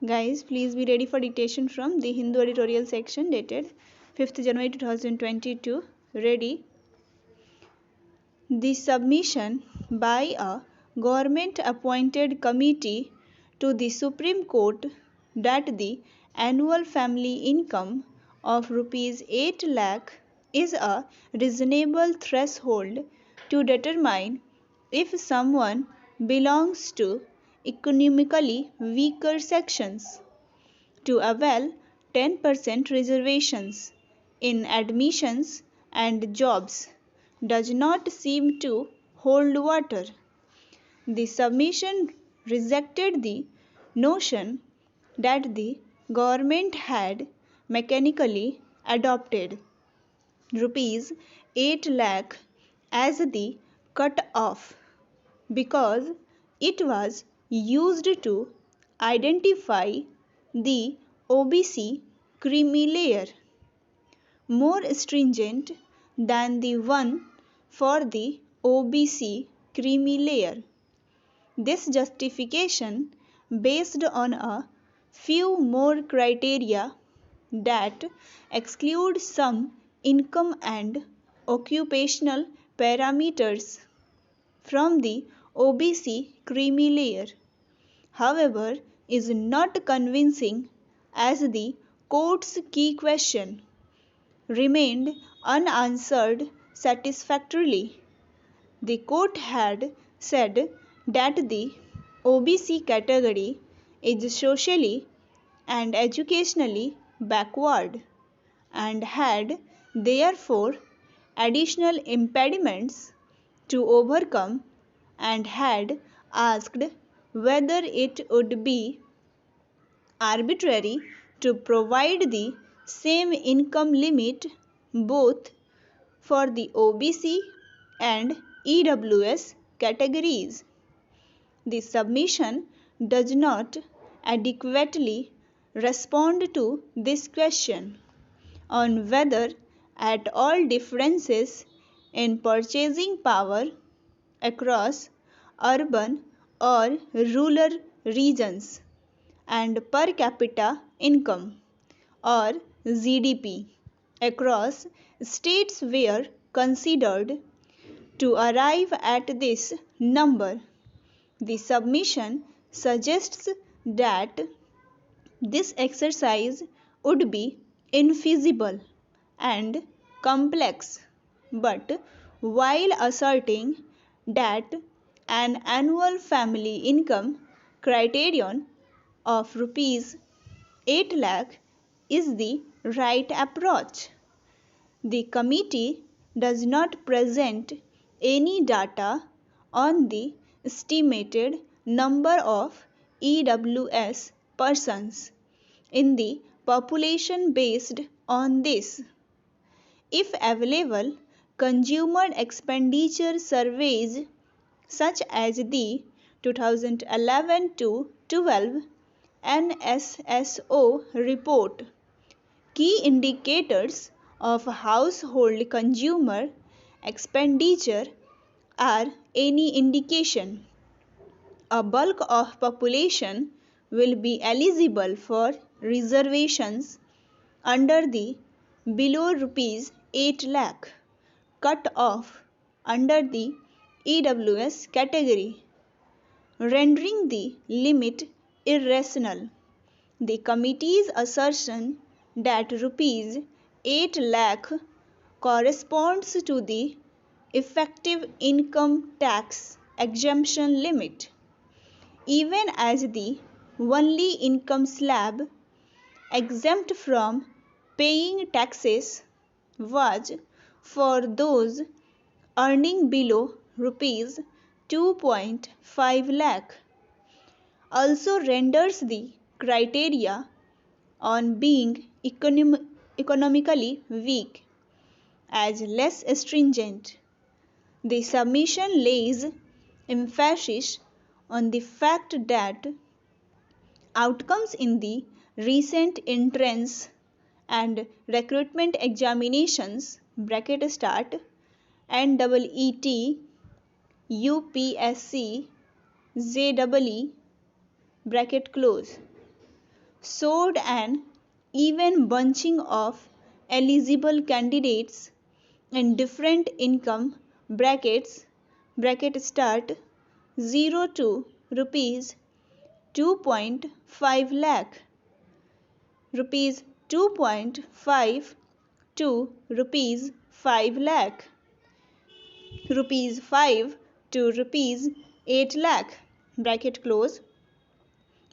Guys, please be ready for dictation from the Hindu editorial section dated 5th January 2022. Ready? The submission by a government appointed committee to the Supreme Court that the annual family income of rupees 8 lakh is a reasonable threshold to determine if someone belongs to economically weaker sections, to avail 10% reservations in admissions and jobs does not seem to hold water. The submission rejected the notion that the government had mechanically adopted rupees 8 lakh as the cut-off because it was used to identify the OBC creamy layer, more stringent than the one for the OBC creamy layer. This justification, based on a few more criteria that exclude some income and occupational parameters from the OBC creamy layer, however, is not convincing as the court's key question remained unanswered satisfactorily. The court had said that the OBC category is socially and educationally backward and had therefore additional impediments to overcome, and had asked whether it would be arbitrary to provide the same income limit both for the OBC and EWS categories. The submission does not adequately respond to this question on whether at all differences in purchasing power across urban or rural regions and per capita income or GDP across states were considered to arrive at this number. The submission suggests that this exercise would be infeasible and complex, but while asserting that an annual family income criterion of rupees 8 lakh is the right approach. The committee does not present any data on the estimated number of EWS persons in the population based on this. If available, consumer expenditure surveys such as the 2011 to 12 NSSO report, key indicators of household consumer expenditure are any indication, a bulk of population will be eligible for reservations under the below rupees 8 lakh cut off under the EWS category, rendering the limit irrational. The committee's assertion that rupees 8 lakh corresponds to the effective income tax exemption limit, even as the only income slab exempt from paying taxes was for those earning below rupees 2.5 lakh, also renders the criteria on being economically weak as less stringent. The submission lays emphasis on the fact that outcomes in the recent entrance and recruitment examinations NEET, UPSC, JEE showed an even bunching of eligible candidates in different income brackets bracket start 0 to rupees 2.5 lakh, rupees 2.5 to rupees 5 lakh, rupees 5 to rupees 8 lakh bracket close,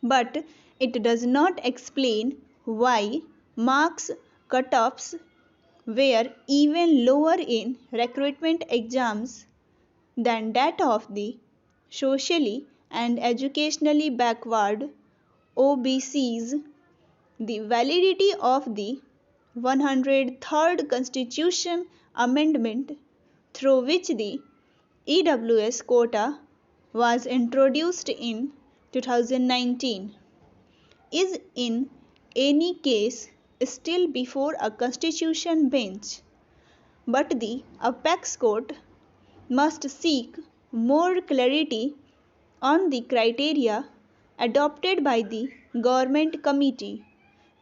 but it does not explain why marks cutoffs were even lower in recruitment exams than that of the socially and educationally backward OBCs. The validity of the 103rd Constitution Amendment, through which the EWS quota was introduced in 2019, is in any case still before a constitution bench, but the apex court must seek more clarity on the criteria adopted by the government committee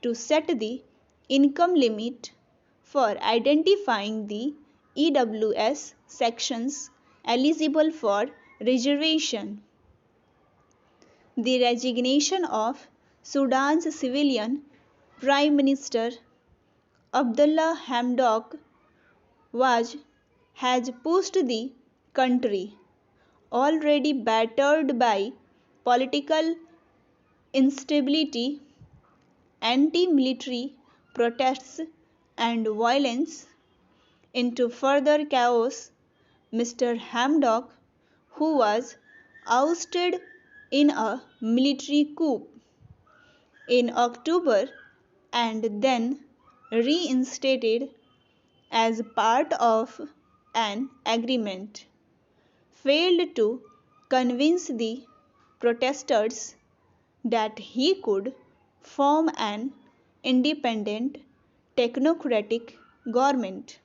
to set the income limit for identifying the EWS sections eligible for reservation. The resignation of Sudan's civilian Prime Minister Abdullah Hamdok has pushed the country, already battered by political instability, anti-military protests and violence, into further chaos. Mr. Hamdok, who was ousted in a military coup in October and then reinstated as part of an agreement, failed to convince the protesters that he could form an independent technocratic government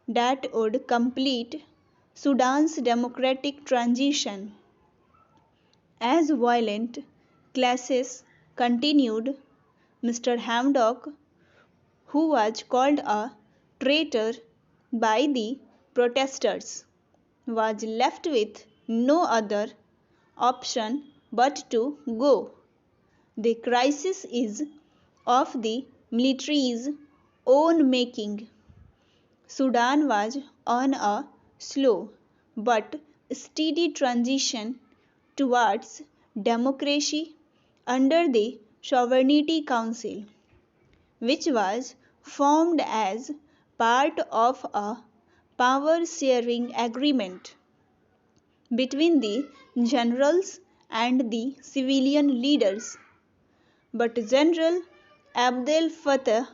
that would complete Sudan's democratic transition. As violent clashes continued, Mr. Hamdok, who was called a traitor by the protesters, was left with no other option but to go. The crisis is of the military's own making. Sudan was on a slow but steady transition towards democracy under the Sovereignty Council, which was formed as part of a power sharing agreement between the generals and the civilian leaders. But General Abdel Fattah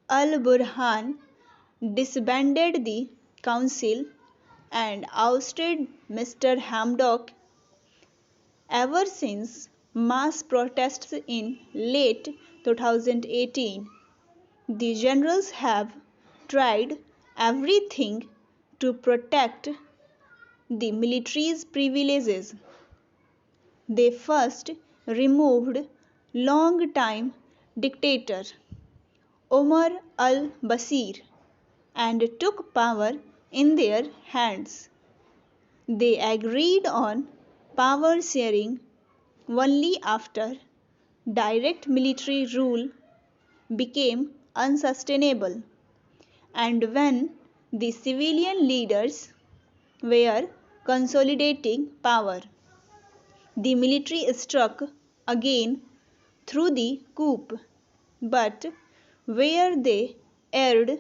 al Burhan disbanded the council and ousted Mr. Hamdok. Ever since mass protests in late 2018, the generals have tried everything to protect the military's privileges. They first removed long-time dictator Omar al-Bashir and took power in their hands. They agreed on power sharing only after direct military rule became unsustainable and when the civilian leaders were consolidating power. The military struck again through the coup, but where they erred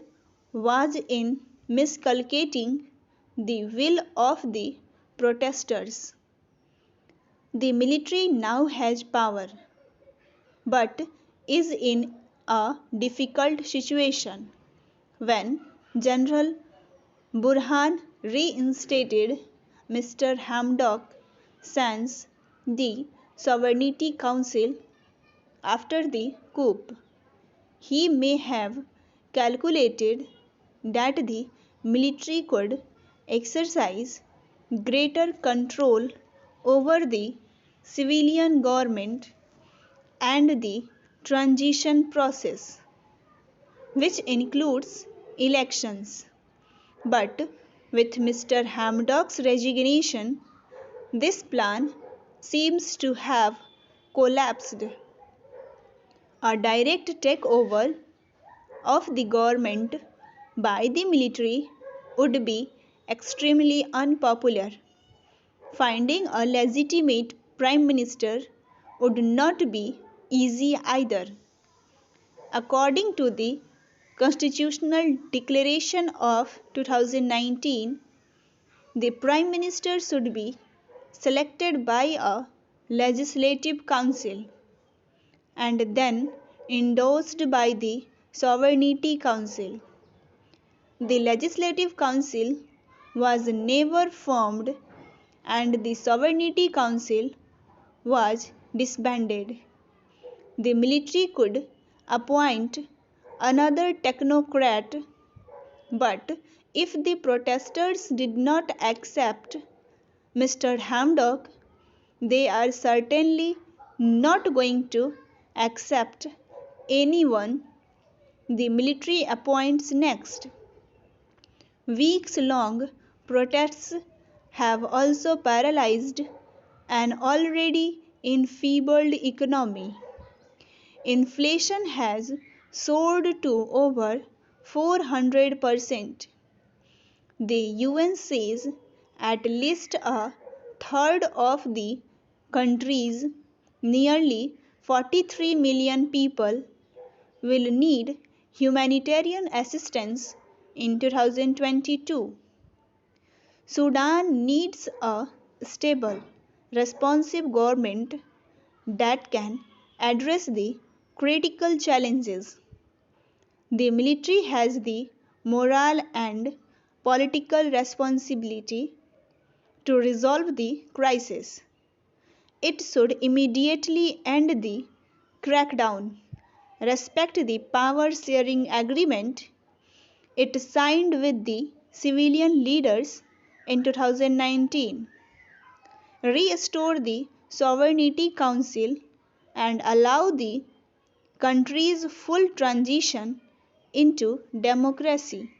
was in miscalculating the will of the protesters. The military now has power, but is in a difficult situation. When General Burhan reinstated Mr. Hamdok sans the Sovereignty Council after the coup, he may have calculated that the military could exercise greater control over the civilian government and the transition process, which includes elections. But with Mr. Hamdok's resignation, this plan seems to have collapsed. A direct takeover of the government by the military would be extremely unpopular. Finding a legitimate prime minister would not be easy either. According to the Constitutional Declaration of 2019, the prime minister should be selected by a legislative council and then endorsed by the Sovereignty Council. The Legislative Council was never formed and the Sovereignty Council was disbanded. The military could appoint another technocrat, but if the protesters did not accept Mr. Hamdok, they are certainly not going to accept anyone the military appoints next. Weeks-long protests have also paralyzed an already enfeebled economy. Inflation has soared to over 400%. The UN says at least a third of the country's nearly 43 million people will need humanitarian assistance in 2022. Sudan needs a stable, responsive government that can address the critical challenges. The military has the moral and political responsibility to resolve the crisis. It should immediately end the crackdown, respect the power sharing agreement it signed with the civilian leaders in 2019, restore the Sovereignty Council, and allow the country's full transition into democracy.